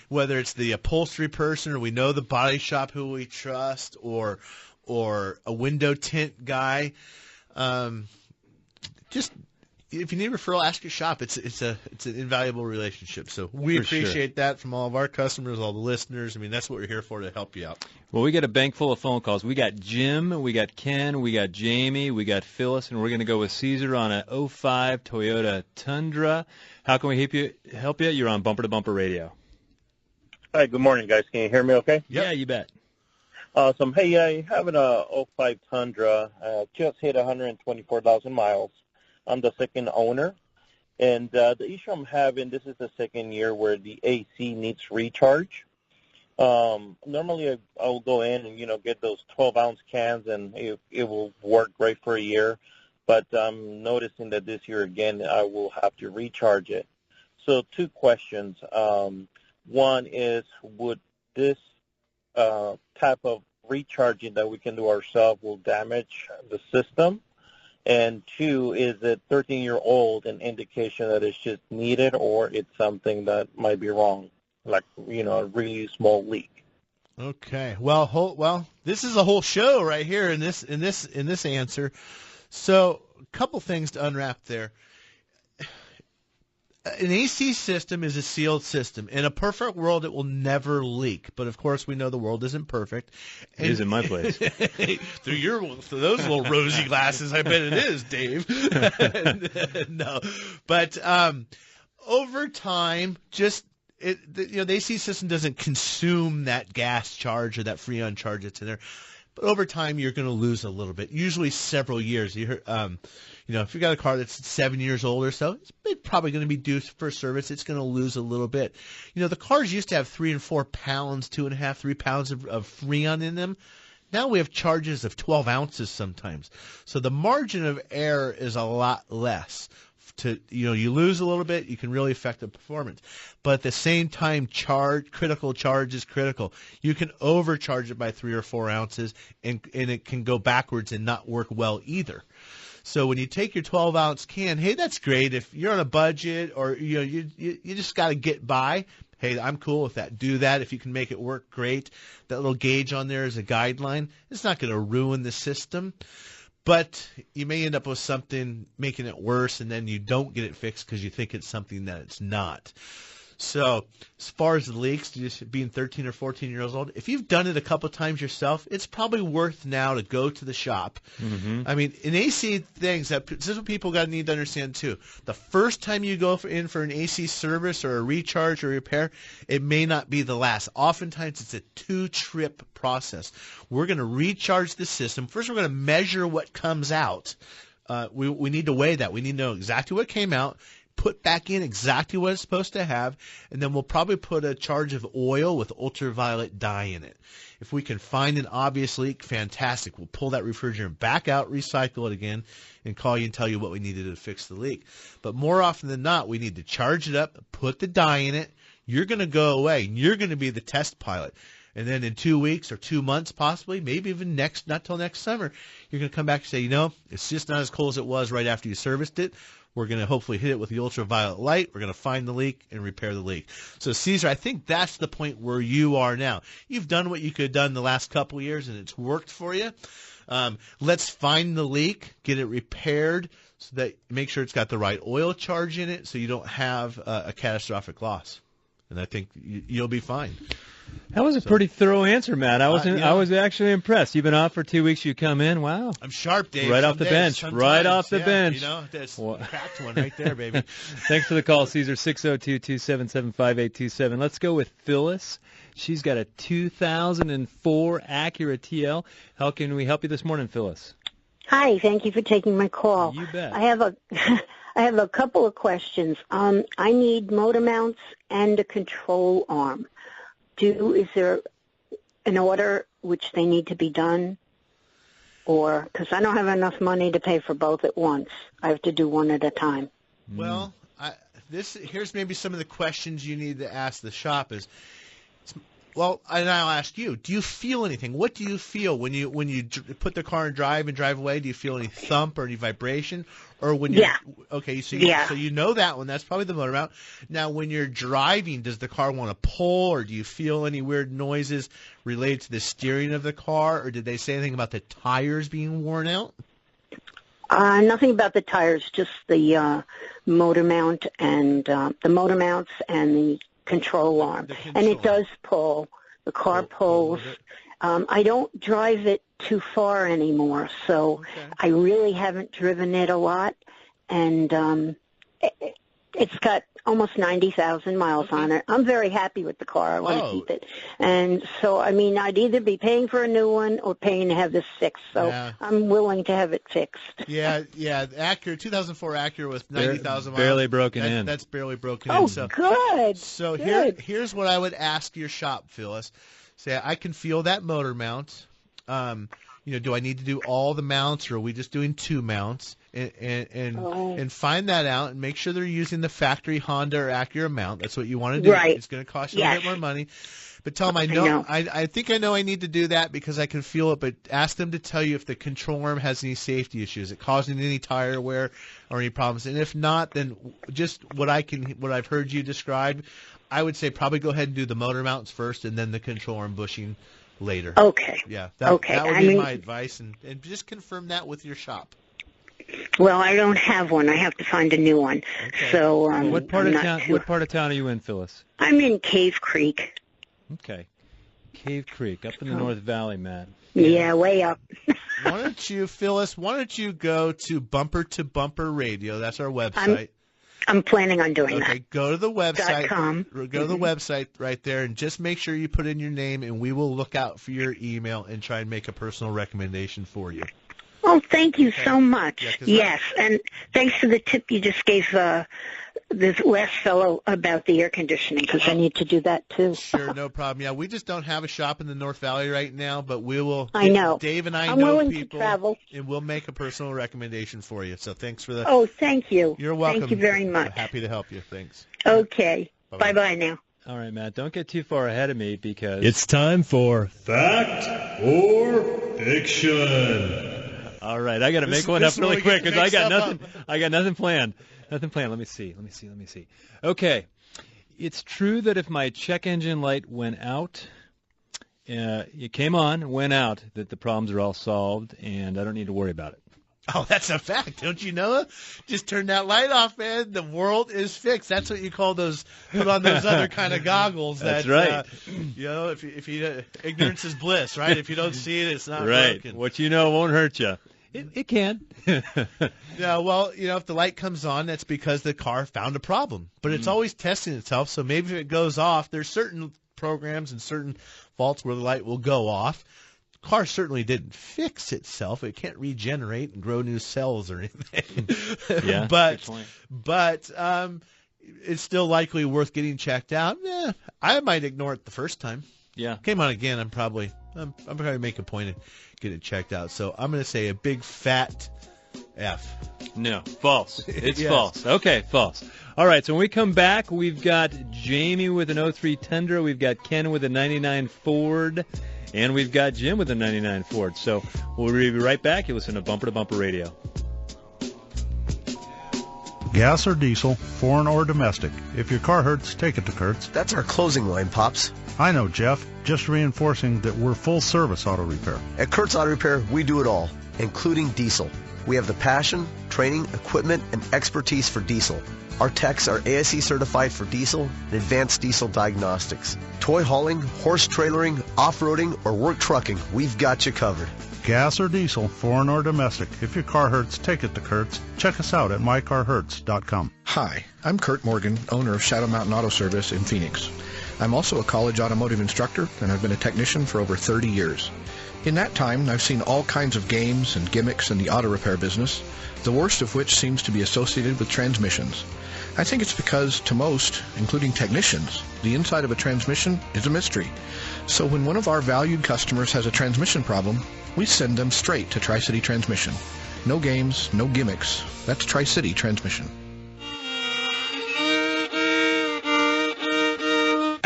whether it's the upholstery person or we know the body shop who we trust or a window tint guy, just. If you need a referral, ask your shop. It's an invaluable relationship. So we appreciate that from all of our customers, all the listeners. I mean, that's what we're here for, to help you out. Well, we got a bank full of phone calls. We got Jim, we got Ken, we got Jamie, we got Phyllis, and we're going to go with Caesar on a 05 Toyota Tundra. How can we help you? You're on Bumper to Bumper Radio. Hi, good morning, guys. Can you hear me okay? Yep. Yeah, you bet. Awesome. Hey, I having a 05 Tundra. Just hit 124,000 miles. I'm the second owner, and the issue I'm having, this is the second year where the AC needs recharge. Normally I'll go in and, get those 12-ounce cans, and it will work great for a year, but I'm noticing that this year, again, I will have to recharge it. So 2 questions. One is, would this type of recharging that we can do ourselves will damage the system? And 2, is it 13-year-old an indication that it's just needed, or it's something that might be wrong, like, a really small leak? Okay. Well, this is a whole show right here in this answer. So, a couple things to unwrap there. An AC system is a sealed system. In a perfect world, it will never leak. But, of course, we know the world isn't perfect. It is in my place. through those little rosy glasses, I bet it is, Dave. No. But over time, the AC system doesn't consume that gas charge or that Freon charge that's in there. But over time, you're going to lose a little bit, usually several years. You heard, if you got a car that's 7 years old or so, it's probably going to be due for service. It's going to lose a little bit. The cars used to have 3 and 4 pounds, 2.5, 3 pounds of Freon in them. Now we have charges of 12 ounces sometimes. So the margin of error is a lot less. You lose a little bit, you can really affect the performance. But at the same time, critical charge is critical. You can overcharge it by 3 or 4 ounces, and it can go backwards and not work well either. So when you take your 12-ounce can, hey, that's great. If you're on a budget or you just got to get by, hey, I'm cool with that. Do that. If you can make it work, great. That little gauge on there is a guideline. It's not going to ruin the system. But you may end up with something making it worse, and then you don't get it fixed because you think it's something that it's not. So as far as the leaks, just being 13 or 14 years old, if you've done it a couple times yourself, it's probably worth now to go to the shop. Mm-hmm. I mean, in AC things, this is what people need to understand too. The first time you go in for an AC service or a recharge or repair, it may not be the last. Oftentimes it's a 2-trip process. We're going to recharge the system. First, we're going to measure what comes out. We need to weigh that. We need to know exactly what came out, put back in exactly what it's supposed to have, and then we'll probably put a charge of oil with ultraviolet dye in it. If we can find an obvious leak, fantastic. We'll pull that refrigerant back out, recycle it again, and call you and tell you what we needed to fix the leak. But more often than not, we need to charge it up, put the dye in it. You're going to go away, and you're going to be the test pilot. And then in 2 weeks or 2 months possibly, maybe even not till next summer, you're going to come back and say, it's just not as cool as it was right after you serviced it. We're going to hopefully hit it with the ultraviolet light. We're going to find the leak and repair the leak. So, Caesar, I think that's the point where you are now. You've done what you could have done the last couple of years, and it's worked for you. Let's find the leak, get it repaired, so that make sure it's got the right oil charge in it so you don't have a catastrophic loss. And I think you'll be fine. That was a pretty thorough answer, Matt. I was actually impressed. You've been off for 2 weeks. You come in. Wow. I'm sharp, Dave. Right off the bench. Right off the bench. That's cracked one right there, baby. Thanks for the call, Caesar. 602-277-5827. Let's go with Phyllis. She's got a 2004 Acura TL. How can we help you this morning, Phyllis? Hi. Thank you for taking my call. You bet. I have a couple of questions. I need motor mounts and a control arm. Is there an order which they need to be done? Or, because I don't have enough money to pay for both at once. I have to do one at a time. Well, here's maybe some of the questions you need to ask the shop is, and I'll ask you, do you feel anything? What do you feel when you put the car in drive and drive away? Do you feel any thump or any vibration? Or when you Okay, so you know that one. That's probably the motor mount. Now, when you're driving, does the car want to pull, or do you feel any weird noises related to the steering of the car, or did they say anything about the tires being worn out? Nothing about the tires, just the motor mount and the motor mounts and the control arm. And it does pull. The car pulls. I don't drive it too far anymore, so I really haven't driven it a lot. And it's got almost 90,000 miles on it. I'm very happy with the car. I want to keep it. And so, I mean, I'd either be paying for a new one or paying to have this fixed. So I'm willing to have it fixed. Yeah. Acura, 2004 Acura with 90,000 miles. Barely broken in. That's barely broken in. Oh, good. So here's what I would ask your shop, Phyllis. Say, I can feel that motor mount. Do I need to do all the mounts, or are we just doing 2 mounts? And find that out and make sure they're using the factory Honda or Acura mount. That's what you want to do. Right. It's going to cost you a little bit more money. But tell them I think I know I need to do that because I can feel it. But ask them to tell you if the control arm has any safety issues. Is it causing any tire wear or any problems? And if not, then just what I've heard you describe, I would say probably go ahead and do the motor mounts first and then the control arm bushing later. Okay. Yeah. That would be my advice, and just confirm that with your shop. Well, I don't have one. I have to find a new one. Okay. So what part of town are you in, Phyllis? I'm in Cave Creek. Okay. Cave Creek, up in the North Valley, Matt. Yeah, way up. Phyllis, why don't you go to Bumper to Bumper Radio? That's our website. I'm planning on doing that. Okay, go to the website. .com. Go to the website right there, and just make sure you put in your name, and we will look out for your email and try and make a personal recommendation for you. Oh, thank you so much. Yeah, yes, and thanks for the tip you just gave this last fellow about the air conditioning, because I need to do that too. Sure, no problem. Yeah, we just don't have a shop in the North Valley right now, but we will. I know. Dave and I'm know willing people, to travel. and we'll make a personal recommendation for you. So thanks for the. Oh, thank you. You're welcome. Thank you very much. Happy to help you. Thanks. Okay. Bye-bye now. All right, Matt, don't get too far ahead of me because It's time for Fact or Fiction. All right, I got to make one up really quick because I got nothing. I got nothing planned. Nothing planned. Let me see. Okay, it's true that if my check engine light went out, it came on, went out, that the problems are all solved and I don't need to worry about it. Oh, that's a fact. Don't you know it? Just turn that light off, man. The world is fixed. That's what you call those, put on those other kind of goggles. That's right. If you ignorance is bliss, right? If you don't see it, it's not right. broken. What you know won't hurt you. It can. Yeah, well, if the light comes on, that's because the car found a problem. But it's always testing itself, so maybe if it goes off, there's certain programs and certain faults where the light will go off. The car certainly didn't fix itself. It can't regenerate and grow new cells or anything. Yeah, but good point. but it's still likely worth getting checked out. I might ignore it the first time. Yeah. Came on again, I'm probably make a point of getting it checked out. So I'm going to say a big fat F. No, false. It's Yes. false. Okay, false. All right, so when we come back, we've got Jamie with an 03 Tundra, we've got Ken with a 99 Ford, and we've got Jim with a 99 Ford. So we'll be right back. You listen to Bumper Radio. Gas or diesel, foreign or domestic. If your car hurts, take it to Kurt's. That's our closing line, Pops. I know, Jeff. Just reinforcing that we're full-service auto repair. At Kurt's Auto Repair, we do it all, including diesel. We have the passion, training, equipment, and expertise for diesel. Our techs are ASE certified for diesel and advanced diesel diagnostics. Toy hauling, horse trailering, off-roading, or work trucking, we've got you covered. Gas or diesel, foreign or domestic. If your car hurts, take it to Kurt's. Check us out at mycarhurts.com. Hi, I'm Kurt Morgan, owner of Shadow Mountain Auto Service in Phoenix. I'm also a college automotive instructor, and I've been a technician for over 30 years. In that time, I've seen all kinds of games and gimmicks in the auto repair business, the worst of which seems to be associated with transmissions. I think it's because, to most, including technicians, the inside of a transmission is a mystery. So when one of our valued customers has a transmission problem, we send them straight to Tri-City Transmission. No games, no gimmicks. That's Tri-City Transmission.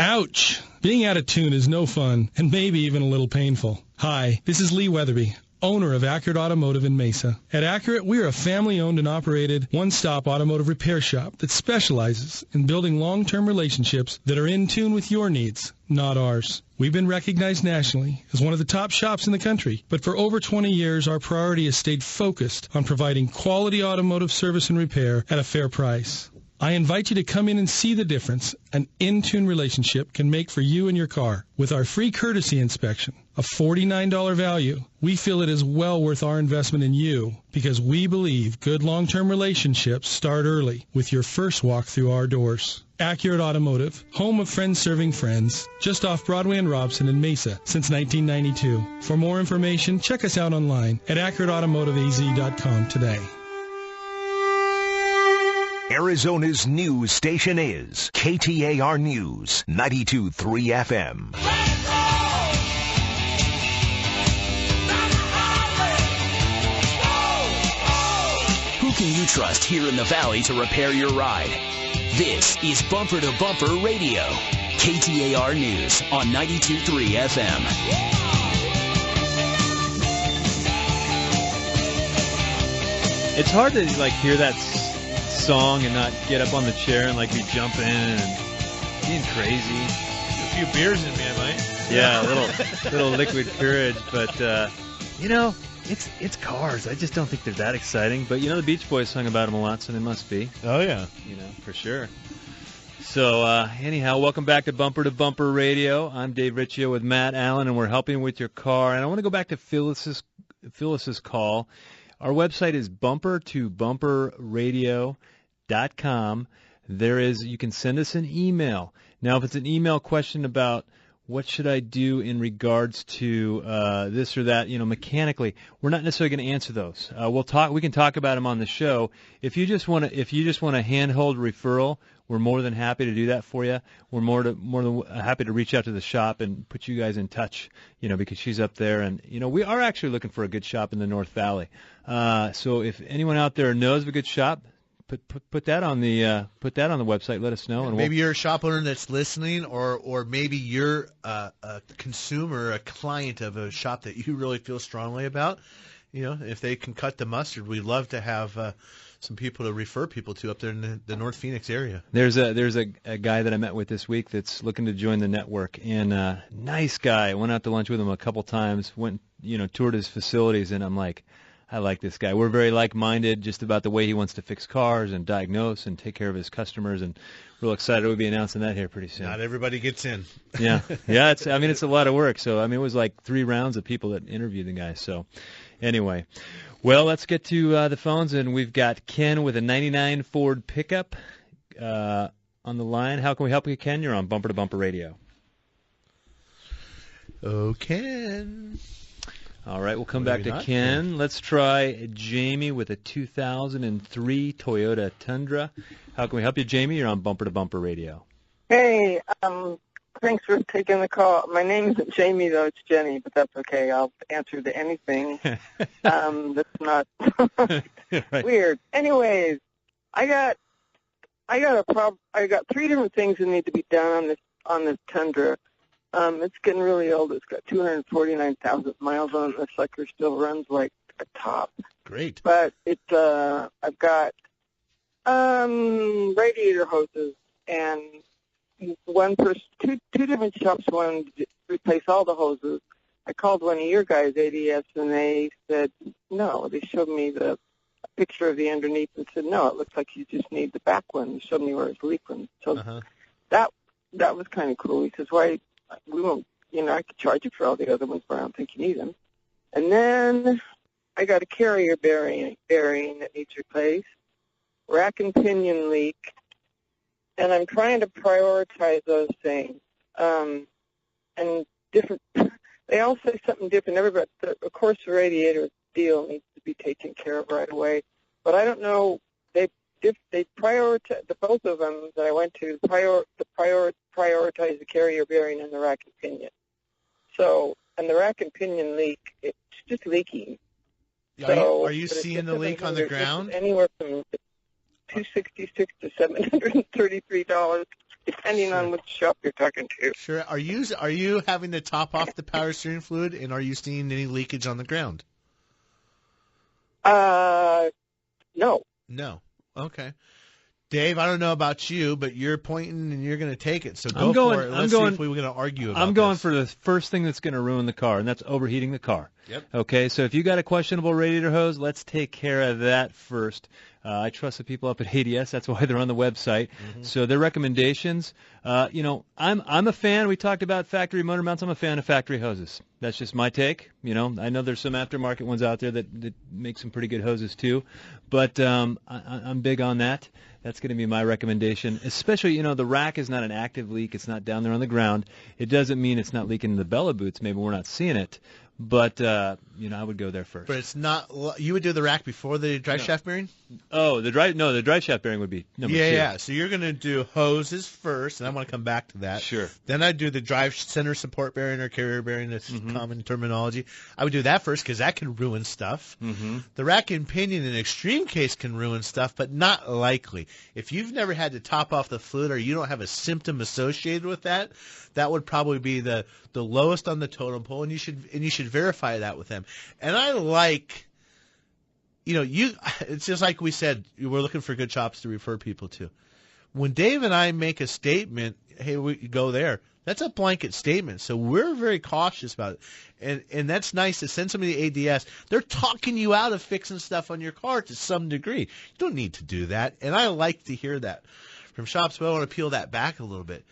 Ouch! Being out of tune is no fun, and maybe even a little painful. Hi, this is Lee Weatherby, owner of Accurate Automotive in Mesa. At Accurate, we are a family-owned and operated one-stop automotive repair shop that specializes in building long-term relationships that are in tune with your needs, not ours. We've been recognized nationally as one of the top shops in the country, but for over 20 years, our priority has stayed focused on providing quality automotive service and repair at a fair price. I invite you to come in and see the difference an in-tune relationship can make for you and your car. With our free courtesy inspection, a $49 value, we feel it is well worth our investment in you because we believe good long-term relationships start early with your first walk through our doors. Accurate Automotive, home of friends serving friends, just off Broadway and Robson in Mesa since 1992. For more information, check us out online at AccurateAutomotiveAZ.com today. Arizona's news station is KTAR News, 92.3 FM. Who can you trust here in the Valley to repair your ride? This is Bumper to Bumper Radio, KTAR News on 92.3 FM. It's hard to hear that song and not get up on the chair and be jumping and being crazy. A few beers in me, I might. Yeah, a little liquid courage, but it's cars. I just don't think they're that exciting. But the Beach Boys sung about them a lot, so they must be. Oh yeah, for sure. So anyhow, welcome back to Bumper Radio. I'm Dave Riccio with Matt Allen, and we're helping with your car. And I want to go back to Phyllis's call. Our website is bumpertobumperradio.com. KTAR.com. You can send us an email. Now, if it's an email question about what should I do in regards to this or that, mechanically, we're not necessarily going to answer those. We can talk about them on the show. If you just want a handhold referral, we're more than happy to do that for you. We're more than happy to reach out to the shop and put you guys in touch, because she's up there, and we are actually looking for a good shop in the North Valley. So if anyone out there knows of a good shop, put that on the website. Let us know. And maybe you're a shop owner that's listening, or maybe you're a consumer, a client of a shop that you really feel strongly about. If they can cut the mustard, we'd love to have some people to refer people to up there in the North Phoenix area. There's a guy that I met with this week that's looking to join the network, and nice guy. I went out to lunch with him a couple times. Went toured his facilities, and I'm like, I like this guy. We're very like-minded just about the way he wants to fix cars and diagnose and take care of his customers, and real excited we'll be announcing that here pretty soon. Not everybody gets in. Yeah. It's a lot of work. So it was like 3 rounds of people that interviewed the guy. So anyway, well, let's get to the phones, and we've got Ken with a '99 Ford pickup on the line. How can we help you, Ken? You're on Bumper to Bumper Radio. Oh, Ken. All right, we'll come back to Ken. Let's try Jamie with a 2003 Toyota Tundra. How can we help you, Jamie? You're on Bumper to Bumper Radio. Hey, thanks for taking the call. My name isn't Jamie, though. It's Jenny, but that's okay. I'll answer to anything. That's not right. Weird. Anyways, I got a problem. I got 3 different things that need to be done on this Tundra. It's getting really old. It's got 249,000 miles on it. The sucker still runs like a top. Great. But I've got radiator hoses, and two different shops wanted to replace all the hoses. I called one of your guys, ADS, and they said no. They showed me the picture of the underneath and said no. It looks like you just need the back one. They showed me where it's leaking. So that was kind of cool. He says, why? We won't, I could charge you for all the other ones, but I don't think you need them. And then I got a carrier bearing that needs replaced, rack and pinion leak, and I'm trying to prioritize those things. And different, they all say something different. Everybody, of course, the radiator deal needs to be taken care of right away, but I don't know. They prioritize both of them that I went to. Prioritize the carrier bearing and the rack and pinion. So, and the rack and pinion leak, it's just leaking. Are you seeing the leak on the ground? Anywhere from $266 to $733, depending on which shop you're talking to. Sure. Are you having to top off the power steering fluid, and are you seeing any leakage on the ground? No. No. Okay. Dave, I don't know about you, but you're pointing and you're going to take it, so for it. Let's see if we're going to argue about I'm going this. for the first thing that's going to ruin the car, and that's overheating the car. Yep. Okay, so if you got a questionable radiator hose, let's take care of that first. I trust the people up at ADS. That's why they're on the website. Mm-hmm. So their recommendations, I'm a fan. We talked about factory motor mounts. I'm a fan of factory hoses. That's just my take. I know there's some aftermarket ones out there that make some pretty good hoses too, but I'm big on that. That's going to be my recommendation, especially, the rack is not an active leak. It's not down there on the ground. It doesn't mean it's not leaking in the Bella boots. Maybe we're not seeing it, but, I would go there first. But it's not, you would do the rack before the drive shaft bearing? Oh, the drive shaft bearing would be number 2. Yeah, so you're going to do hoses first, and I want to come back to that. Sure. Then I'd do the drive center support bearing or carrier bearing, that's common terminology. I would do that first because that can ruin stuff. Mm-hmm. The rack and pinion in extreme case can ruin stuff, but not likely. If you've never had to top off the fluid or you don't have a symptom associated with that, that would probably be the lowest on the totem pole, and you should verify that with them. And I like, it's just like we said, we're looking for good shops to refer people to. When Dave and I make a statement, hey, we go there, that's a blanket statement. So we're very cautious about it. And that's nice to send somebody to ADS. They're talking you out of fixing stuff on your car to some degree. You don't need to do that. And I like to hear that from shops, but I want to peel that back a little bit.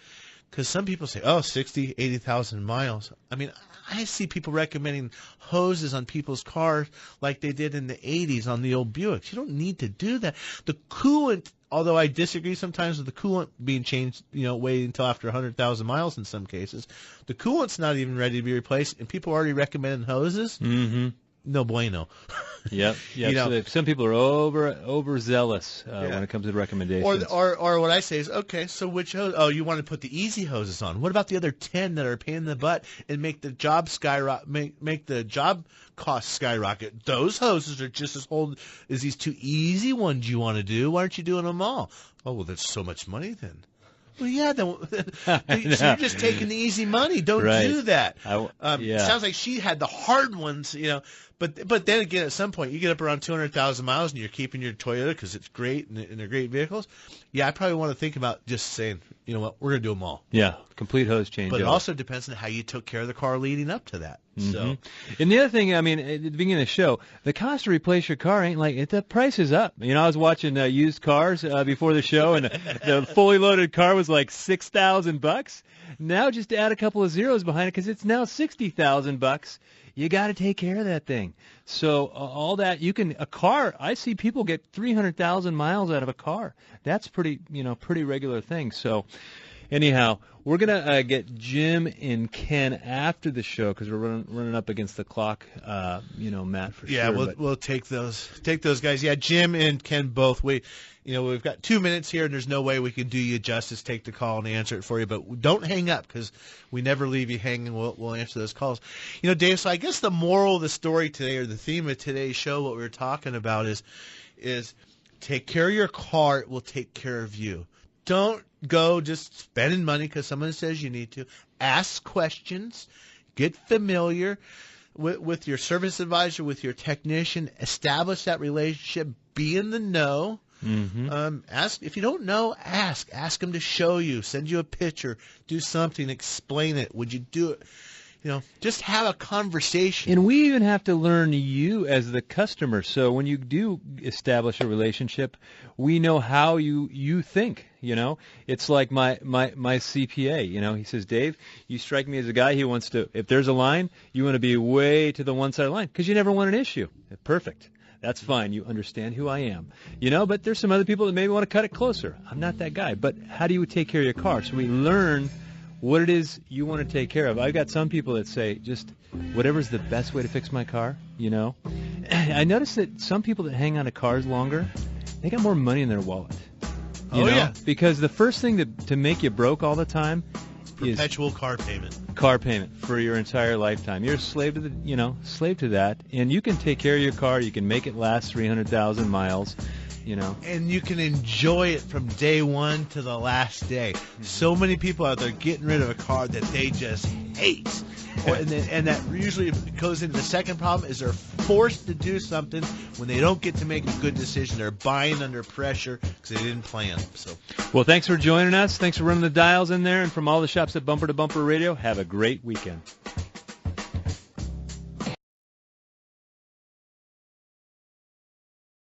Because some people say, 60, 80,000 miles. I mean, I see people recommending hoses on people's cars like they did in the 80s on the old Buicks. You don't need to do that. The coolant although I disagree sometimes with the coolant being changed, waiting until after 100,000 miles in some cases, the coolant's not even ready to be replaced, and people are already recommending hoses. Mm-hmm. No bueno. Yep. So some people are overzealous when it comes to recommendations. Or what I say is, okay, so which hose? Oh, you want to put the easy hoses on. What about the other 10 that are a pain in the butt and make the job make the job cost skyrocket? Those hoses are just as old as these 2 easy ones you want to do. Why aren't you doing them all? Oh, well, there's so much money then. Well, yeah, so you're just taking the easy money. Don't do that. Sounds like she had the hard ones, But then again, at some point, you get up around 200,000 miles and you're keeping your Toyota because it's great and they're great vehicles. Yeah, I probably want to think about just saying, you know what, we're going to do them all. Yeah, complete hose change. But it also depends on how you took care of the car leading up to that. Mm-hmm. So, and the other thing, at the beginning of the show, the cost to replace your car ain't like the price is up. I was watching used cars before the show, and the fully loaded car was like $6,000. Now just add a couple of zeros behind it because it's now $60,000. You got to take care of that thing. So all that a car. I see people get 300,000 miles out of a car. That's pretty regular thing. So. Anyhow, we're gonna get Jim and Ken after the show because we're running up against the clock. Matt, for sure. Yeah, we'll take those guys. Yeah, Jim and Ken both. We've got 2 minutes here, and there's no way we can do you justice. Take the call and answer it for you, but don't hang up because we never leave you hanging. We'll answer those calls. Dave. So I guess the moral of the story today, or the theme of today's show, what we were talking about is take care of your car. It will take care of you. Don't go just spending money because someone says you need to. Ask questions. Get familiar with your service advisor, with your technician. Establish that relationship. Be in the know. Mm-hmm. Ask if you don't know. Ask them to show you. Send you a picture. Do something. Explain it. Would you do it? Just have a conversation. And we even have to learn you as the customer. So when you do establish a relationship, we know how you think. It's like my CPA. He says, Dave, you strike me as a guy who wants to. If there's a line, you want to be way to the one side of the line because you never want an issue. Perfect. That's fine. You understand who I am. But there's some other people that maybe want to cut it closer. I'm not that guy. But how do you take care of your car? So we learn what it is you want to take care of. I've got some people that say just whatever's the best way to fix my car, I noticed that some people that hang on to cars longer, they got more money in their wallet. Yeah. Because the first thing to make you broke all the time is perpetual car payment. Car payment for your entire lifetime. You're a slave to slave to that. And you can take care of your car. You can make it last 300,000 miles. And you can enjoy it from day one to the last day. Mm-hmm. So many people out there getting rid of a car that they just hate. And that usually goes into the second problem is they're forced to do something when they don't get to make a good decision. They're buying under pressure because they didn't plan. So, well, thanks for joining us. Thanks for running the dials in there. And from all the shops at Bumper to Bumper Radio, have a great weekend.